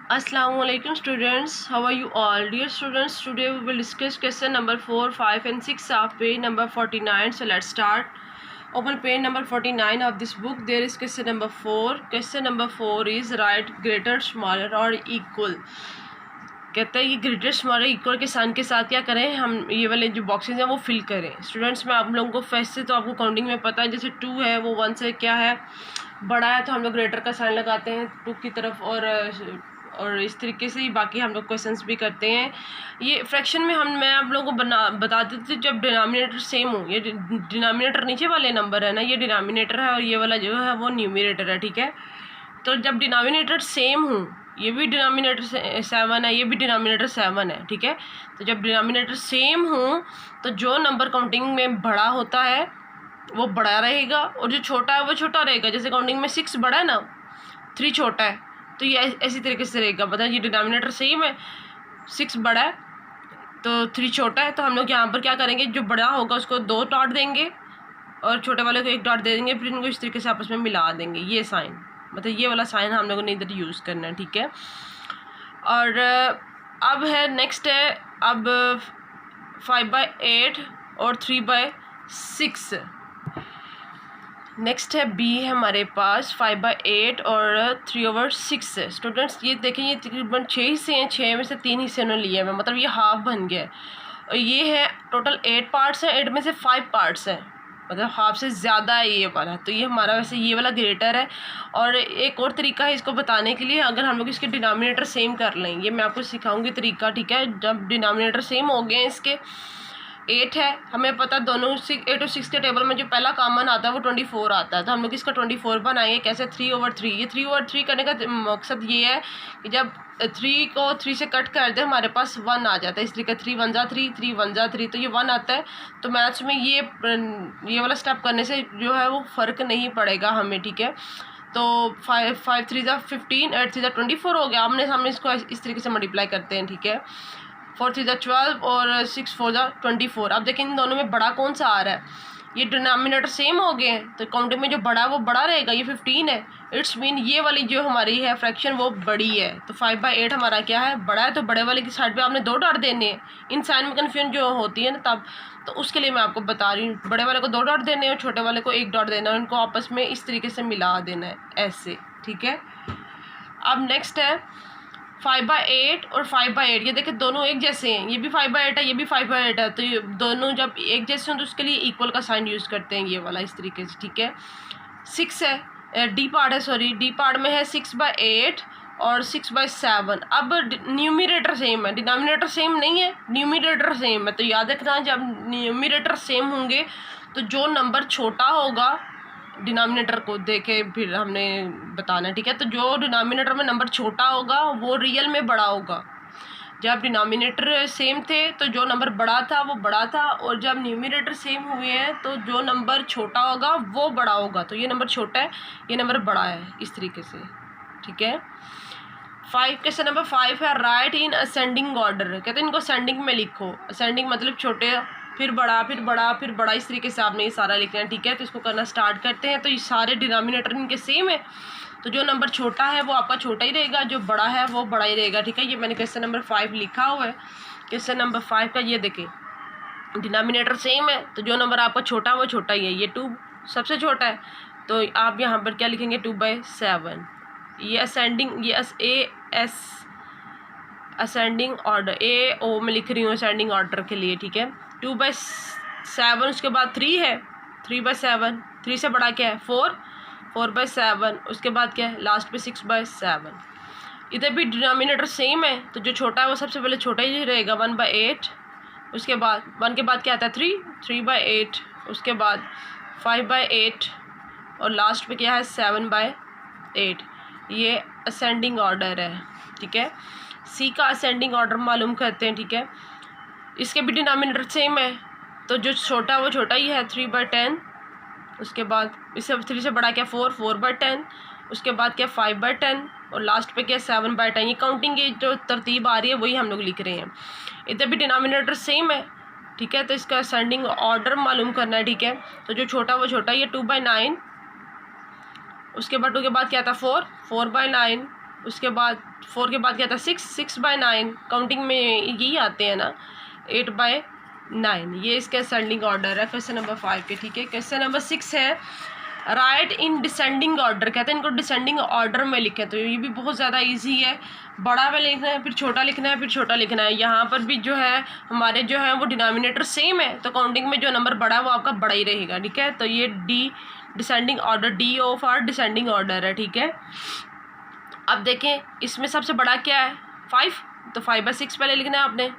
Assalamualaikum students, how are you all? Dear students, today we will discuss question number 4, 5 and 6 of page number 49. So let's start. Open page number 49 of this book. There is question number 4. Question number 4 is write greater, smaller or equal. कहते हैं ये greater smaller equal के sign के साथ क्या करें, हम ये वाले जो बॉक्सेस हैं वो फिल करें। स्टूडेंट्स में आप लोगों को फर्स्ट से तो आपको काउंटिंग में पता है, जैसे 2 है वो 1 से क्या है बड़ा है तो हम लोग ग्रेटर का साइन लगाते हैं 2 की तरफ, और इस तरीके से ही बाकी हम लोग क्वेश्चंस भी करते हैं। ये फ्रैक्शन में मैं आप लोगों को बता देती थी जब डिनोमिनेटर सेम हो। ये डिनोमिनेटर नीचे वाले नंबर है ना, ये डिनोमिनेटर है और ये वाला जो है वो न्यूमिनेटर है, ठीक है। तो जब डिनोमिनेटर सेम हो, ये भी डिनोमिनेटर 7 है, ये भी डिनोमिनेटर 7 है, ठीक है। तो जब डिनोमिनेटर सेम हो तो जो नंबर काउंटिंग में बड़ा होता है वो बड़ा रहेगा और जो छोटा है वो छोटा रहेगा। जैसे काउंटिंग में 6 बड़ा है ना, 3 छोटा है, तो ये ऐसी तरीके से रहेगा। बताइए ये डिनोमिनेटर सेम है, 6 बड़ा है तो 3 छोटा है, तो हम लोग यहाँ पर क्या करेंगे, जो बड़ा होगा उसको 2 डॉट देंगे और छोटे वाले को 1 डॉट दे देंगे, फिर इनको इस तरीके से आपस में मिला देंगे। ये साइन, मतलब ये वाला साइन हम लोगों ने इधर यूज़ करना है, ठीक है। और अब है नेक्स्ट है अब 5/8 और 3/6। नेक्स्ट है बी है हमारे पास 5/8 और 3/6 है। स्टूडेंट्स ये देखें, ये तकरीबन 6 हिस्से हैं, 6 में से 3 हिस्से उन्होंने लिए हैं, मतलब ये हाफ बन गया है। और ये है टोटल 8 पार्ट्स हैं, 8 में से 5 पार्ट्स हैं, मतलब हाफ से ज़्यादा है ये वाला। तो ये हमारा वैसे ये वाला ग्रेटर है। और एक और तरीका है इसको बताने के लिए, अगर हम लोग इसके डिनोमिनेटर सेम कर लें, ये मैं आपको सिखाऊंगी तरीका, ठीक है। जब डिनोमिनेटर सेम हो गए इसके 8 है, हमें पता दोनों 8 और 6 के टेबल में जो पहला कॉमन आता है वो 24 आता है, तो हम लोग इसका 24 बनाएंगे। कैसे, 3/3। ये 3/3 करने का मकसद ये है कि जब 3 को 3 से कट कर दे हमारे पास 1 आ जाता है, इस तरीके 3 1 जा 3, 3 1 जा 3, तो ये 1 आता है। तो मैथ्स में ये वाला स्टेप करने से जो है वो फ़र्क नहीं पड़ेगा हमें, ठीक है। तो 5 3 जा 15, 8 3 जा 24 हो गया। हमने सामने इसको इस तरीके से मल्टीप्लाई करते हैं, ठीक है। 4 3 जा 12 और 6 4 जा 24। अब देखें इन दोनों में बड़ा कौन सा आ रहा है, ये डिनोमिनेटर सेम हो गए हैं तो काउंटिंग में जो बड़ा है वो बड़ा रहेगा, ये 15 है। इट्स मीन ये वाली जो हमारी है फ्रैक्शन वो बड़ी है। तो 5/8 हमारा क्या है, बड़ा है, तो बड़े वाले की साइड पे आपने 2 डॉट देने हैं। इन साइन में कन्फ्यूजन जो होती है ना तब, तो उसके लिए मैं आपको बता रही हूँ, बड़े वाले को 2 डॉट देने हैं और छोटे वाले को 1 डॉट देना है, इनको आपस में इस तरीके से मिला देना है ऐसे, ठीक है। अब नेक्स्ट है 5/8 और 5/8। ये देखें दोनों एक जैसे हैं, ये भी 5/8 है, ये भी 5/8 है, तो ये दोनों जब एक जैसे हों तो उसके लिए इक्वल का साइन यूज़ करते हैं, ये वाला इस तरीके से, ठीक है। 6 है, डी पार्ट है, सॉरी डी पार्ट में है 6/8 और 6/7। अब न्यूमिनेटर सेम है, डिनोमिनेटर सेम नहीं है, न्यूमिनेटर सेम है। तो याद रखना जब न्यूमिनेटर सेम होंगे तो जो नंबर छोटा होगा डिनोमिनेटर को देखे फिर हमने बताना है, ठीक है। तो जो डिनोमिनेटर में नंबर छोटा होगा वो रियल में बड़ा होगा। जब डिनोमिनेटर सेम थे तो जो नंबर बड़ा था वो बड़ा था, और जब न्यूमिनेटर सेम हुए हैं तो जो नंबर छोटा होगा वो बड़ा होगा। तो ये नंबर छोटा है, ये नंबर बड़ा है, इस तरीके से, ठीक है। 5 क्वेश्चन नंबर 5 है राइट इन असेंडिंग ऑर्डर। कहते हैं इनको असेंडिंग में लिखो। असेंडिंग मतलब छोटे फिर बड़ा फिर बड़ा फिर बड़ा, इस तरीके से आपने ये सारा लिखना है, ठीक है। तो इसको करना स्टार्ट करते हैं। तो ये सारे डिनोमिनेटर इनके सेम है, तो जो नंबर छोटा है वो आपका छोटा ही रहेगा, जो बड़ा है वो बड़ा ही रहेगा, ठीक है। ये मैंने क्वेश्चन नंबर 5 लिखा हुआ है। क्वेश्चन नंबर 5 का ये देखें, डिनोमिनेटर सेम है तो जो नंबर आपका छोटा है वो छोटा ही है। ये 2 सबसे छोटा है, तो आप यहाँ पर क्या लिखेंगे, 2/7। ये असेंडिंग, ये असेंडिंग ऑर्डर, A O में लिख रही हूँ असेंडिंग ऑर्डर के लिए, ठीक है। 2/7, उसके बाद 3 है, 3/7। 3 से बड़ा क्या है, 4, 4/7। उसके बाद क्या है लास्ट पे 6/7। इधर भी डिनोमिनेटर सेम है तो जो छोटा है वो सबसे पहले छोटा ही रहेगा, 1/8। उसके बाद 1 के बाद क्या आता है 3, 3/8। उसके बाद 5/8 और लास्ट पे क्या है 7/8। ये असेंडिंग ऑर्डर है, ठीक है। सी का असेंडिंग ऑर्डर मालूम करते हैं, ठीक है। इसके भी डिनोमिनेटर सेम है तो जो छोटा है वो छोटा ही है, 3/10। उसके बाद इससे 3 से बड़ा क्या 4, 4/10। उसके बाद क्या 5/10 और लास्ट पे क्या 7/10। ये काउंटिंग की जो तरतीब आ रही है वही हम लोग लिख रहे हैं। इधर भी डिनोमिनेटर सेम है, ठीक है। तो इसका असेंडिंग ऑर्डर मालूम करना है, ठीक है। तो जो छोटा वो छोटा, ये 2/9। उसके बाद 2 के बाद क्या था 4, 4/9। उसके बाद 4 के बाद क्या था 6/9, काउंटिंग में यही आते हैं ना 8/9। ये इसका असेंडिंग ऑर्डर है क्वेश्चन नंबर 5 के, ठीक है। क्वेश्चन नंबर 6 है राइट इन डिसेंडिंग ऑर्डर, कहते हैं इनको डिसेंडिंग ऑर्डर में लिखें। तो ये भी बहुत ज़्यादा इजी है, बड़ा में लिखना है फिर छोटा लिखना है फिर छोटा लिखना है। यहाँ पर भी जो है हमारे जो है वो डिनोमिनेटर सेम है, तो काउंटिंग में जो नंबर बड़ा है वो आपका बड़ा ही रहेगा, ठीक है। तो ये D descending order, D of R descending order है, ठीक है। अब देखें इसमें सबसे बड़ा क्या है 5, तो 5/6 पहले लिखना है आपने।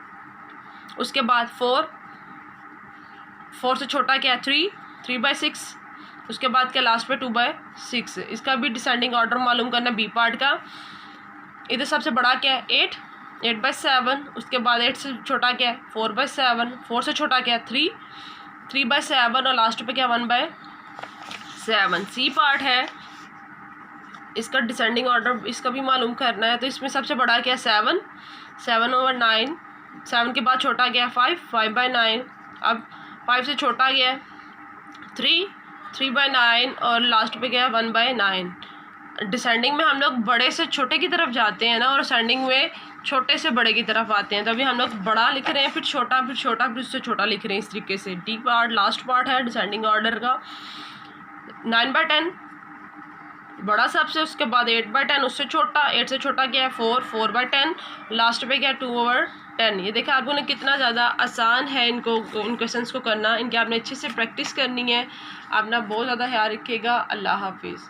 उसके बाद 4 से छोटा क्या है 3/6। उसके बाद क्या लास्ट पे 2/6। इसका भी डिसेंडिंग ऑर्डर मालूम करना बी पार्ट का। इधर सबसे बड़ा क्या है 8/7। उसके बाद 8 से छोटा क्या है 4/7। 4 से छोटा क्या है 3/7 और लास्ट पे क्या 1/7। सी पार्ट है, इसका डिसेंडिंग ऑर्डर इसका भी मालूम करना है। तो इसमें सबसे बड़ा क्या है 7/9। 7 के बाद छोटा क्या है 5/9। अब 5 से छोटा क्या है 3/9 और लास्ट पे क्या है 1/9। डिसेंडिंग में हम लोग बड़े से छोटे की तरफ जाते हैं ना, और असेंडिंग में छोटे से बड़े की तरफ आते हैं। तो अभी हम लोग बड़ा लिख रहे हैं फिर छोटा फिर उससे छोटा लिख रहे हैं इस तरीके से। डी पार्ट लास्ट पार्ट है डिसेंडिंग ऑर्डर का। 9/10 बड़ा सबसे, उसके बाद 8/10 उससे छोटा, 8 से छोटा क्या है 4/10 लास्ट पे क्या है 2/10। ये देखा आप लोगों ने कितना ज़्यादा आसान है इनको इन क्वेश्चंस को करना। इनके आपने अच्छे से प्रैक्टिस करनी है। अपना बहुत ज़्यादा ख्याल रखिएगा। अल्लाह हाफिज़।